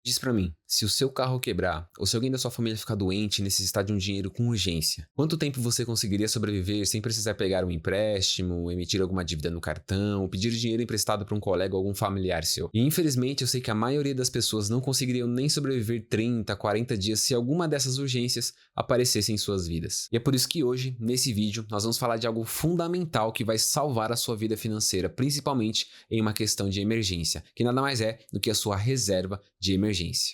Diz pra mim, se o seu carro quebrar ou se alguém da sua família ficar doente e necessitar de um dinheiro com urgência, quanto tempo você conseguiria sobreviver sem precisar pegar um empréstimo, emitir alguma dívida no cartão, ou pedir dinheiro emprestado para um colega ou algum familiar seu? E infelizmente eu sei que a maioria das pessoas não conseguiriam nem sobreviver 30, 40 dias se alguma dessas urgências aparecesse em suas vidas. E é por isso que hoje, nesse vídeo, nós vamos falar de algo fundamental que vai salvar a sua vida financeira, principalmente em uma questão de emergência, que nada mais é do que a sua reserva de emergência.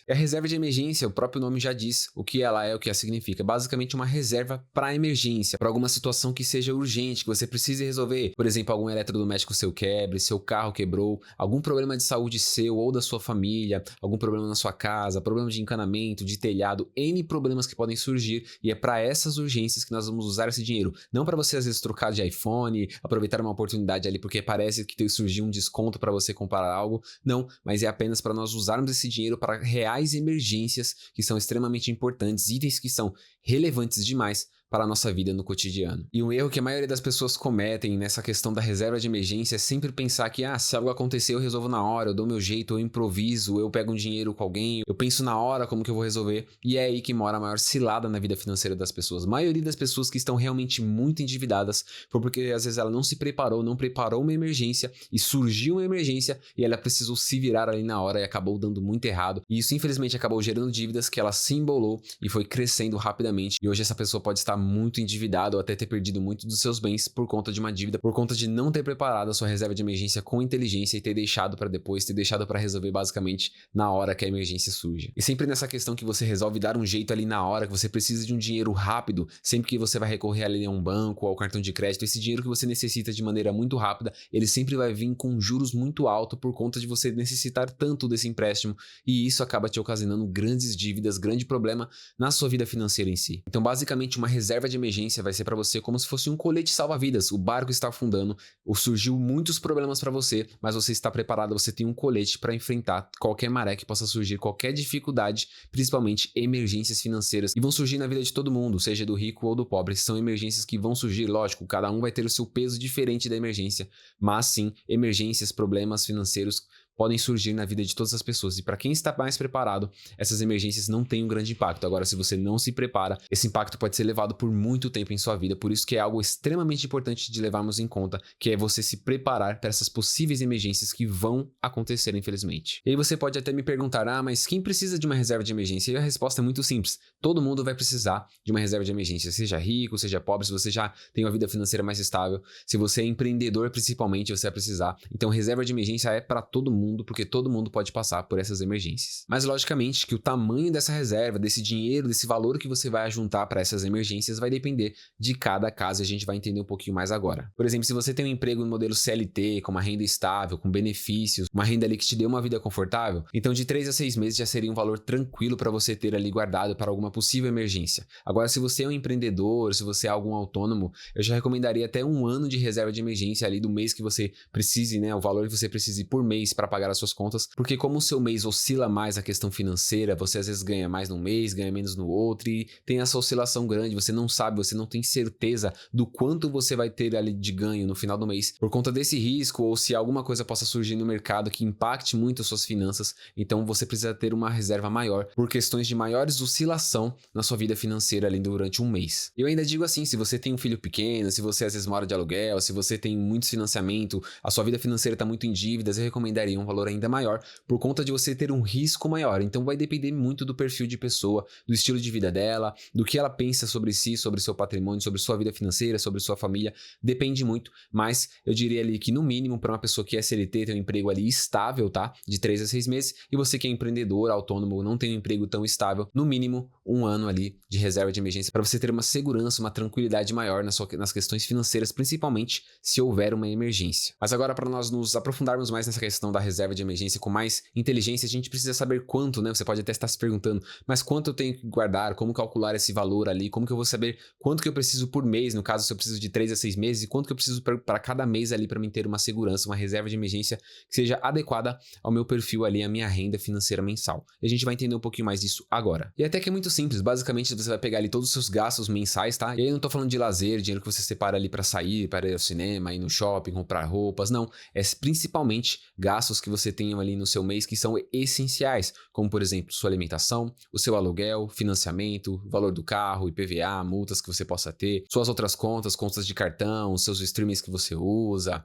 E a reserva de emergência, o próprio nome já diz o que ela é, o que ela significa. Basicamente uma reserva para emergência, para alguma situação que seja urgente, que você precise resolver. Por exemplo, algum eletrodoméstico seu quebre, seu carro quebrou, algum problema de saúde seu ou da sua família, algum problema na sua casa, problema de encanamento, de telhado, N problemas que podem surgir, e é para essas urgências que nós vamos usar esse dinheiro. Não para você às vezes trocar de iPhone, aproveitar uma oportunidade ali porque parece que surgiu um desconto para você comprar algo. Não, mas é apenas para nós usarmos esse dinheiro para reais emergências que são extremamente importantes, itens que são relevantes demais para a nossa vida no cotidiano. E um erro que a maioria das pessoas cometem nessa questão da reserva de emergência é sempre pensar que, se algo acontecer eu resolvo na hora, eu dou meu jeito, eu improviso, eu pego um dinheiro com alguém, eu penso na hora como que eu vou resolver. E é aí que mora a maior cilada na vida financeira das pessoas. A maioria das pessoas que estão realmente muito endividadas foi porque às vezes ela não se preparou, não preparou uma emergência e surgiu uma emergência e ela precisou se virar ali na hora e acabou dando muito errado. E isso infelizmente acabou gerando dívidas que ela se embolou e foi crescendo rapidamente. E hoje essa pessoa pode estar muito endividado ou até ter perdido muito dos seus bens por conta de uma dívida, por conta de não ter preparado a sua reserva de emergência com inteligência e ter deixado para depois, ter deixado para resolver basicamente na hora que a emergência surge. E sempre nessa questão que você resolve dar um jeito ali na hora, que você precisa de um dinheiro rápido, sempre que você vai recorrer ali a um banco ou ao cartão de crédito, esse dinheiro que você necessita de maneira muito rápida, ele sempre vai vir com juros muito altos por conta de você necessitar tanto desse empréstimo, e isso acaba te ocasionando grandes dívidas, grande problema na sua vida financeira em si. Então basicamente uma reserva de emergência vai ser para você como se fosse um colete salva-vidas. O barco está afundando, ou surgiu muitos problemas para você, mas você está preparado, você tem um colete para enfrentar qualquer maré que possa surgir, qualquer dificuldade, principalmente emergências financeiras, e vão surgir na vida de todo mundo, seja do rico ou do pobre. São emergências que vão surgir, lógico, cada um vai ter o seu peso diferente da emergência, mas sim, emergências, problemas financeiros podem surgir na vida de todas as pessoas. E para quem está mais preparado, essas emergências não têm um grande impacto. Agora, se você não se prepara, esse impacto pode ser levado por muito tempo em sua vida. Por isso que é algo extremamente importante de levarmos em conta, que é você se preparar para essas possíveis emergências que vão acontecer, infelizmente. E aí você pode até me perguntar, mas quem precisa de uma reserva de emergência? E a resposta é muito simples. Todo mundo vai precisar de uma reserva de emergência, seja rico, seja pobre, se você já tem uma vida financeira mais estável, se você é empreendedor principalmente, você vai precisar. Então, reserva de emergência é para todo mundo, porque todo mundo pode passar por essas emergências. Mas logicamente que o tamanho dessa reserva, desse dinheiro, desse valor que você vai juntar para essas emergências vai depender de cada caso, e a gente vai entender um pouquinho mais agora. Por exemplo, se você tem um emprego no modelo CLT, com uma renda estável, com benefícios, uma renda ali que te dê uma vida confortável, então de 3 a 6 meses já seria um valor tranquilo para você ter ali guardado para alguma possível emergência. Agora, se você é um empreendedor, se você é algum autônomo, eu já recomendaria até um ano de reserva de emergência ali do mês que você precise, o valor que você precise por mês para pagar as suas contas, porque como o seu mês oscila mais a questão financeira, você às vezes ganha mais num mês, ganha menos no outro, e tem essa oscilação grande, você não sabe, você não tem certeza do quanto você vai ter ali de ganho no final do mês, por conta desse risco, ou se alguma coisa possa surgir no mercado que impacte muito as suas finanças, então você precisa ter uma reserva maior, por questões de maiores oscilação na sua vida financeira ali durante um mês. Eu ainda digo assim, se você tem um filho pequeno, se você às vezes mora de aluguel, se você tem muito financiamento, a sua vida financeira está muito em dívidas, eu recomendaria um valor ainda maior, por conta de você ter um risco maior. Então vai depender muito do perfil de pessoa, do estilo de vida dela, do que ela pensa sobre si, sobre seu patrimônio, sobre sua vida financeira, sobre sua família, depende muito, mas eu diria ali que no mínimo para uma pessoa que é CLT, tem um emprego ali estável, tá? De 3 a 6 meses, e você que é empreendedor, autônomo, não tem um emprego tão estável, no mínimo um ano ali de reserva de emergência para você ter uma segurança, uma tranquilidade maior nas questões financeiras, principalmente se houver uma emergência. Mas agora, para nós nos aprofundarmos mais nessa questão da reserva de emergência com mais inteligência, a gente precisa saber quanto, Você pode até estar se perguntando, mas quanto eu tenho que guardar, como calcular esse valor ali, como que eu vou saber quanto que eu preciso por mês, no caso se eu preciso de 3 a 6 meses, e quanto que eu preciso para cada mês ali para mim ter uma segurança, uma reserva de emergência que seja adequada ao meu perfil ali, à minha renda financeira mensal. E a gente vai entender um pouquinho mais disso agora. E até que é muito simples, basicamente você vai pegar ali todos os seus gastos mensais, tá? E aí eu não tô falando de lazer, dinheiro que você separa ali para sair, para ir ao cinema, ir no shopping, comprar roupas, não. É principalmente gastos que você tenha ali no seu mês que são essenciais, como por exemplo, sua alimentação, o seu aluguel, financiamento, valor do carro, IPVA, multas que você possa ter, suas outras contas, contas de cartão, seus streamings que você usa,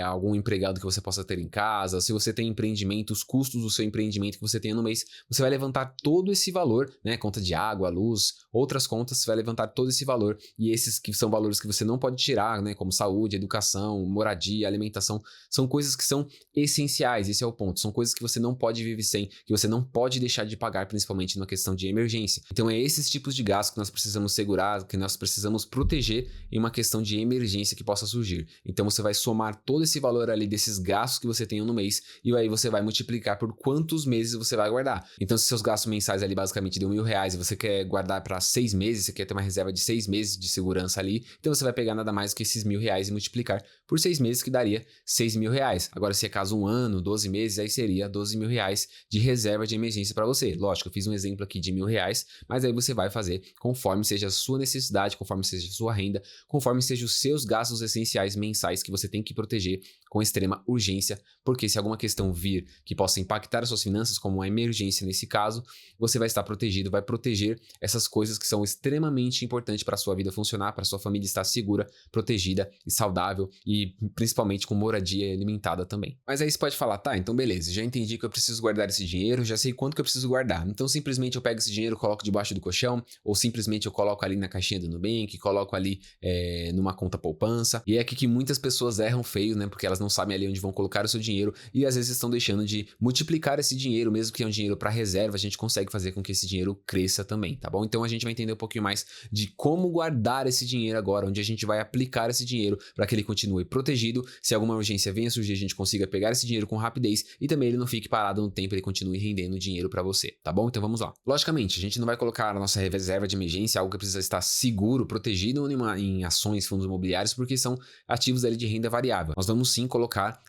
algum empregado que você possa ter em casa, se você tem empreendimento, os custos do seu empreendimento que você tenha no mês, você vai levantar todo esse valor, né? Conta de água, luz, outras contas, você vai levantar todo esse valor, e esses que são valores que você não pode tirar, né? Como saúde, educação, moradia, alimentação, são coisas que são essenciais, esse é o ponto, são coisas que você não pode viver sem, que você não pode deixar de pagar, principalmente na questão de emergência. Então é esses tipos de gastos que nós precisamos segurar, que nós precisamos proteger em uma questão de emergência que possa surgir. Então você vai somar todo esse valor ali desses gastos que você tem no mês, e aí você vai multiplicar por quantos meses você vai guardar. Então se seus gastos mensais ali basicamente deu R$1.000 e você quer guardar para 6 meses, você quer ter uma reserva de 6 meses de segurança ali, então você vai pegar nada mais do que esses R$1.000 e multiplicar por 6 meses, que daria R$6.000. Agora se é caso 1 ano, 12 meses, aí seria R$12.000 de reserva de emergência para você. Lógico, eu fiz um exemplo aqui de R$1.000, mas aí você vai fazer conforme seja a sua necessidade, conforme seja a sua renda, conforme sejam os seus gastos essenciais mensais que você tem que proteger com extrema urgência, porque se alguma questão vir que possa impactar as suas finanças, como uma emergência nesse caso, você vai estar protegido, vai proteger essas coisas que são extremamente importantes para a sua vida funcionar, para a sua família estar segura, protegida e saudável, e principalmente com moradia alimentada também. Mas aí você pode falar, tá, então beleza, já entendi que eu preciso guardar esse dinheiro, já sei quanto que eu preciso guardar, então simplesmente eu pego esse dinheiro, coloco debaixo do colchão, ou simplesmente eu coloco ali na caixinha do Nubank, coloco ali numa conta poupança, e é aqui que muitas pessoas erram feio, né, porque elas não sabem ali onde vão colocar o seu dinheiro, e às vezes estão deixando de multiplicar esse dinheiro, mesmo que é um dinheiro para reserva, a gente consegue fazer com que esse dinheiro cresça também, tá bom? Então a gente vai entender um pouquinho mais de como guardar esse dinheiro agora, onde a gente vai aplicar esse dinheiro para que ele continue protegido, se alguma urgência venha surgir, a gente consiga pegar esse dinheiro com rapidez e também ele não fique parado no tempo, ele continue rendendo dinheiro para você, tá bom? Então vamos lá. Logicamente, a gente não vai colocar a nossa reserva de emergência, algo que precisa estar seguro, protegido em ações, fundos imobiliários, porque são ativos ali de renda variável. Nós vamos sim colocar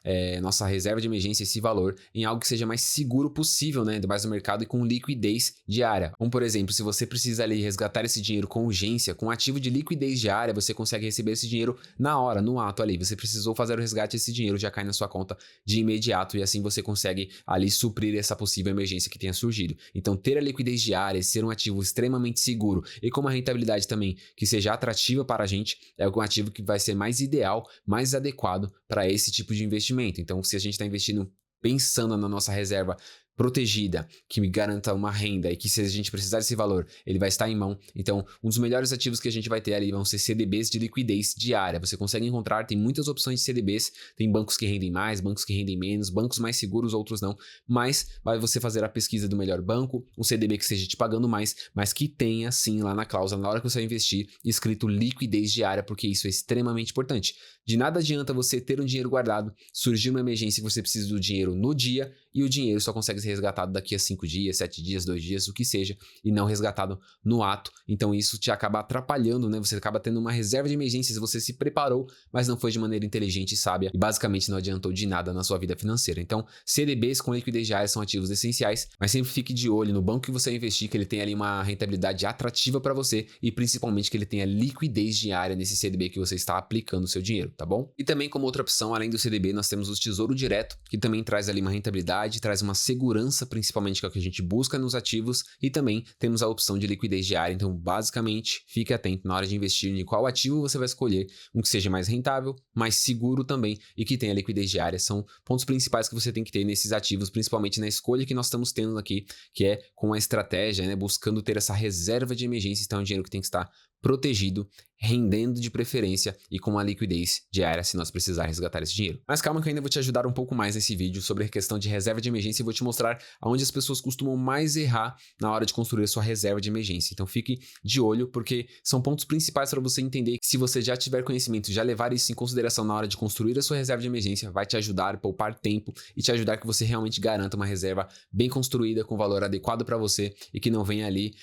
nossa reserva de emergência, esse valor, em algo que seja mais seguro possível, né, mais no mercado e com liquidez diária. Como por exemplo, se você precisa ali resgatar esse dinheiro com urgência, com ativo de liquidez diária, você consegue receber esse dinheiro na hora, no ato ali. Você precisou fazer o resgate, esse dinheiro já cai na sua conta de imediato e assim você consegue ali suprir essa possível emergência que tenha surgido. Então ter a liquidez diária, ser um ativo extremamente seguro e com uma rentabilidade também que seja atrativa para a gente, é um ativo que vai ser mais ideal, mais adequado para esse tipo de investimento. Então se a gente está investindo pensando na nossa reserva protegida, que me garanta uma renda e que se a gente precisar desse valor, ele vai estar em mão. Então, um dos melhores ativos que a gente vai ter ali vão ser CDBs de liquidez diária. Você consegue encontrar, tem muitas opções de CDBs, tem bancos que rendem mais, bancos que rendem menos, bancos mais seguros, outros não, mas vai você fazer a pesquisa do melhor banco, um CDB que esteja te pagando mais, mas que tenha sim lá na cláusula, na hora que você vai investir, escrito liquidez diária, porque isso é extremamente importante. De nada adianta você ter um dinheiro guardado, surgir uma emergência e você precisa do dinheiro no dia, e o dinheiro só consegue ser resgatado daqui a 5 dias, 7 dias, 2 dias, o que seja, e não resgatado no ato. Então isso te acaba atrapalhando, né? Você acaba tendo uma reserva de emergências, você se preparou, mas não foi de maneira inteligente e sábia, e basicamente não adiantou de nada na sua vida financeira. Então, CDBs com liquidez diária são ativos essenciais, mas sempre fique de olho no banco que você investir, que ele tenha ali uma rentabilidade atrativa para você, e principalmente que ele tenha liquidez diária nesse CDB que você está aplicando o seu dinheiro, tá bom? E também como outra opção, além do CDB, nós temos o Tesouro Direto, que também traz ali uma rentabilidade, traz uma segurança, principalmente que é o que a gente busca nos ativos, e também temos a opção de liquidez diária. Então, basicamente, fique atento na hora de investir em qual ativo você vai escolher, um que seja mais rentável, mais seguro também e que tenha liquidez diária. São pontos principais que você tem que ter nesses ativos, principalmente na escolha que nós estamos tendo aqui, que é com a estratégia, né, buscando ter essa reserva de emergência. Então, é um dinheiro que tem que estar protegido, rendendo de preferência e com uma liquidez diária se nós precisar resgatar esse dinheiro. Mas calma que eu ainda vou te ajudar um pouco mais nesse vídeo sobre a questão de reserva de emergência e vou te mostrar aonde as pessoas costumam mais errar na hora de construir a sua reserva de emergência. Então fique de olho porque são pontos principais para você entender que se você já tiver conhecimento, já levar isso em consideração na hora de construir a sua reserva de emergência, vai te ajudar a poupar tempo e te ajudar que você realmente garanta uma reserva bem construída, com valor adequado para você e que não venha ali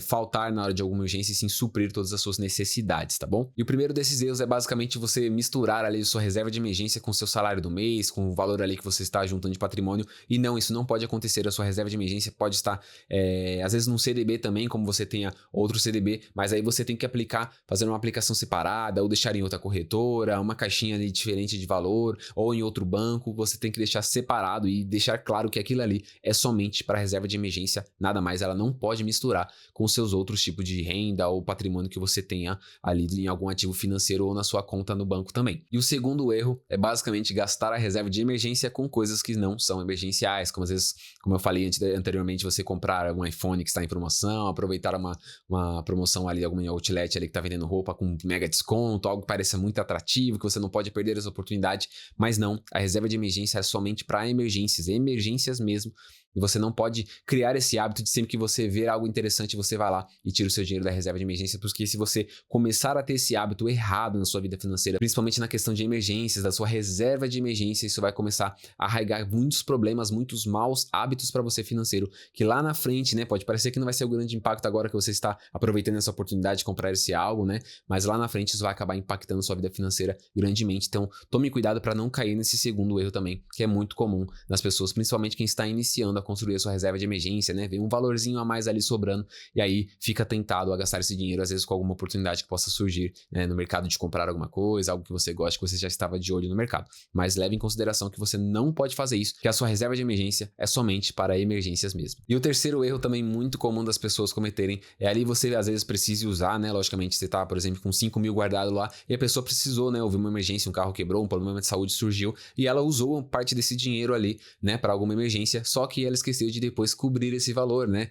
faltar na hora de alguma urgência e sim suprir todos todas as suas necessidades, tá bom? E o primeiro desses erros é basicamente você misturar ali sua reserva de emergência com o seu salário do mês, com o valor ali que você está juntando de patrimônio, e não, isso não pode acontecer. A sua reserva de emergência pode estar, às vezes num CDB também, como você tenha outro CDB, mas aí você tem que aplicar, fazer uma aplicação separada, ou deixar em outra corretora, uma caixinha ali diferente de valor, ou em outro banco. Você tem que deixar separado e deixar claro que aquilo ali é somente para reserva de emergência, nada mais. Ela não pode misturar com seus outros tipos de renda ou patrimônio que você tenha ali em algum ativo financeiro ou na sua conta no banco também. E o segundo erro é basicamente gastar a reserva de emergência com coisas que não são emergenciais, como às vezes, como eu falei anteriormente, você comprar um iPhone que está em promoção, aproveitar uma promoção ali, alguma outlet ali que está vendendo roupa com mega desconto, algo que pareça muito atrativo, que você não pode perder essa oportunidade, mas não, a reserva de emergência é somente para emergências mesmo. E você não pode criar esse hábito de sempre que você ver algo interessante, você vai lá e tira o seu dinheiro da reserva de emergência, porque se você começar a ter esse hábito errado na sua vida financeira, principalmente na questão de emergências, da sua reserva de emergência, isso vai começar a arraigar muitos problemas, muitos maus hábitos para você financeiro, que lá na frente, né, pode parecer que não vai ser o grande impacto agora que você está aproveitando essa oportunidade de comprar esse algo, né, mas lá na frente isso vai acabar impactando sua vida financeira grandemente. Então, tome cuidado para não cair nesse segundo erro também, que é muito comum nas pessoas, principalmente quem está iniciando a construir a sua reserva de emergência, né? Vem um valorzinho a mais ali sobrando e aí fica tentado a gastar esse dinheiro, às vezes com alguma oportunidade que possa surgir, né, no mercado de comprar alguma coisa, algo que você gosta, que você já estava de olho no mercado. Mas leve em consideração que você não pode fazer isso, que a sua reserva de emergência é somente para emergências mesmo. E o terceiro erro também muito comum das pessoas cometerem é ali você às vezes precise usar, né? Logicamente você tá, por exemplo, com 5 mil guardado lá e a pessoa precisou, né? Houve uma emergência, um carro quebrou, um problema de saúde surgiu e ela usou parte desse dinheiro ali, né, para alguma emergência, só que ela esqueceu de depois cobrir esse valor, né?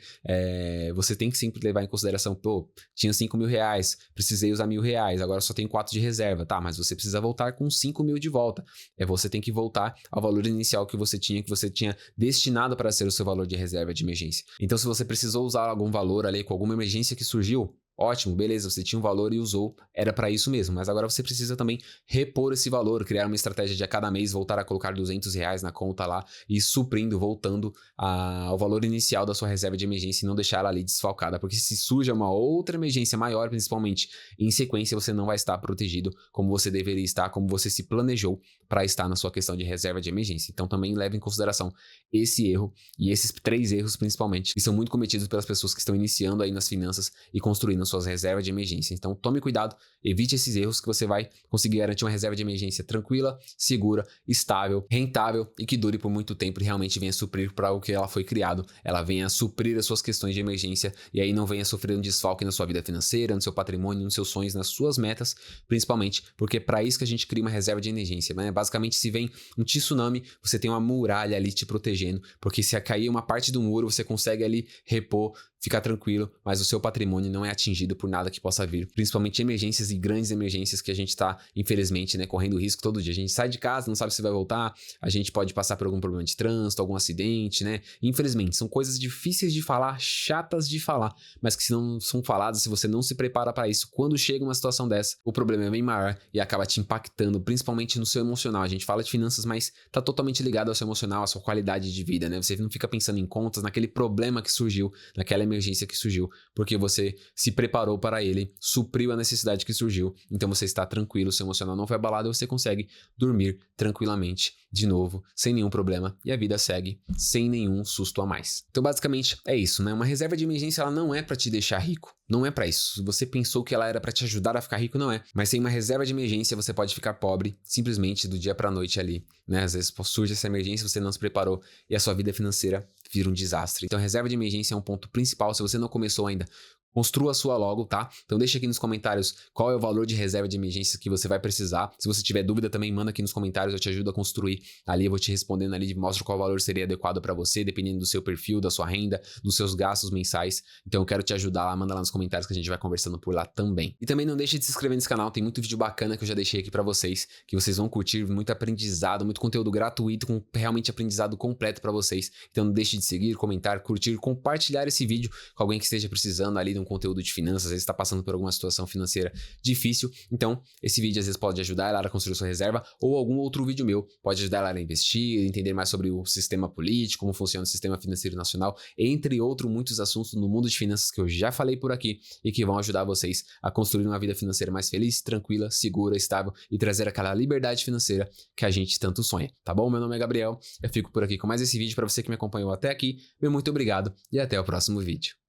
Você tem que sempre levar em consideração, pô, tinha 5 mil reais, precisei usar R$1.000, agora só tenho 4 de reserva, tá? Mas você precisa voltar com 5 mil de volta. Você tem que voltar ao valor inicial que você tinha destinado para ser o seu valor de reserva de emergência. Então, se você precisou usar algum valor ali com alguma emergência que surgiu, ótimo, beleza, você tinha um valor e usou, era para isso mesmo, mas agora você precisa também repor esse valor, criar uma estratégia de a cada mês voltar a colocar R$200 na conta lá e suprindo, voltando ao valor inicial da sua reserva de emergência e não deixar ela ali desfalcada, porque se surge uma outra emergência maior, principalmente em sequência, você não vai estar protegido como você deveria estar, como você se planejou para estar na sua questão de reserva de emergência. Então também leve em consideração esse erro e esses 3 erros principalmente, que são muito cometidos pelas pessoas que estão iniciando aí nas finanças e construindo suas reservas de emergência. Então tome cuidado, evite esses erros que você vai conseguir garantir uma reserva de emergência tranquila, segura, estável, rentável e que dure por muito tempo e realmente venha suprir para o que ela foi criado. Ela venha suprir as suas questões de emergência e aí não venha sofrer um desfalque na sua vida financeira, no seu patrimônio, nos seus sonhos, nas suas metas, principalmente porque é para isso que a gente cria uma reserva de emergência, né? Basicamente, se vem um tsunami, você tem uma muralha ali te protegendo, porque se cair uma parte do muro, você consegue ali repor, ficar tranquilo, mas o seu patrimônio não é atingido por nada que possa vir, principalmente emergências e grandes emergências que a gente está, infelizmente, né, correndo risco todo dia. A gente sai de casa, não sabe se vai voltar, a gente pode passar por algum problema de trânsito, algum acidente, né? Infelizmente, são coisas difíceis de falar, chatas de falar, mas que se não são faladas, se você não se prepara para isso, quando chega uma situação dessa, o problema é bem maior e acaba te impactando, principalmente no seu emocional. A gente fala de finanças, mas tá totalmente ligado ao seu emocional, à sua qualidade de vida, né? Você não fica pensando em contas, naquele problema que surgiu, naquela emergência que surgiu, porque você se preparou para ele, supriu a necessidade que surgiu, então você está tranquilo, seu emocional não foi abalado e você consegue dormir tranquilamente de novo, sem nenhum problema, e a vida segue sem nenhum susto a mais. Então basicamente é isso, né? Uma reserva de emergência ela não é para te deixar rico, não é para isso. Se você pensou que ela era para te ajudar a ficar rico, não é. Mas sem uma reserva de emergência você pode ficar pobre simplesmente do dia para noite ali, né? Às vezes surge essa emergência, você não se preparou e a sua vida financeira vira um desastre. Então reserva de emergência é um ponto principal. Se você não começou ainda, construa a sua logo, tá? Então deixa aqui nos comentários qual é o valor de reserva de emergência que você vai precisar. Se você tiver dúvida também, manda aqui nos comentários, eu te ajudo a construir. Ali eu vou te respondendo ali, mostro qual valor seria adequado para você, dependendo do seu perfil, da sua renda, dos seus gastos mensais. Então eu quero te ajudar lá, manda lá nos comentários que a gente vai conversando por lá também. E também não deixe de se inscrever nesse canal, tem muito vídeo bacana que eu já deixei aqui para vocês, que vocês vão curtir, muito aprendizado, muito conteúdo gratuito, com realmente aprendizado completo para vocês. Então não deixe de seguir, comentar, curtir, compartilhar esse vídeo com alguém que esteja precisando ali de um conteúdo de finanças, às vezes está passando por alguma situação financeira difícil. Então, esse vídeo às vezes pode ajudar ela a construir sua reserva, ou algum outro vídeo meu pode ajudar ela a investir, entender mais sobre o sistema político, como funciona o sistema financeiro nacional, entre outros muitos assuntos no mundo de finanças que eu já falei por aqui e que vão ajudar vocês a construir uma vida financeira mais feliz, tranquila, segura, estável e trazer aquela liberdade financeira que a gente tanto sonha, tá bom? Meu nome é Gabriel, eu fico por aqui com mais esse vídeo para você que me acompanhou até aqui. Meu muito obrigado e até o próximo vídeo.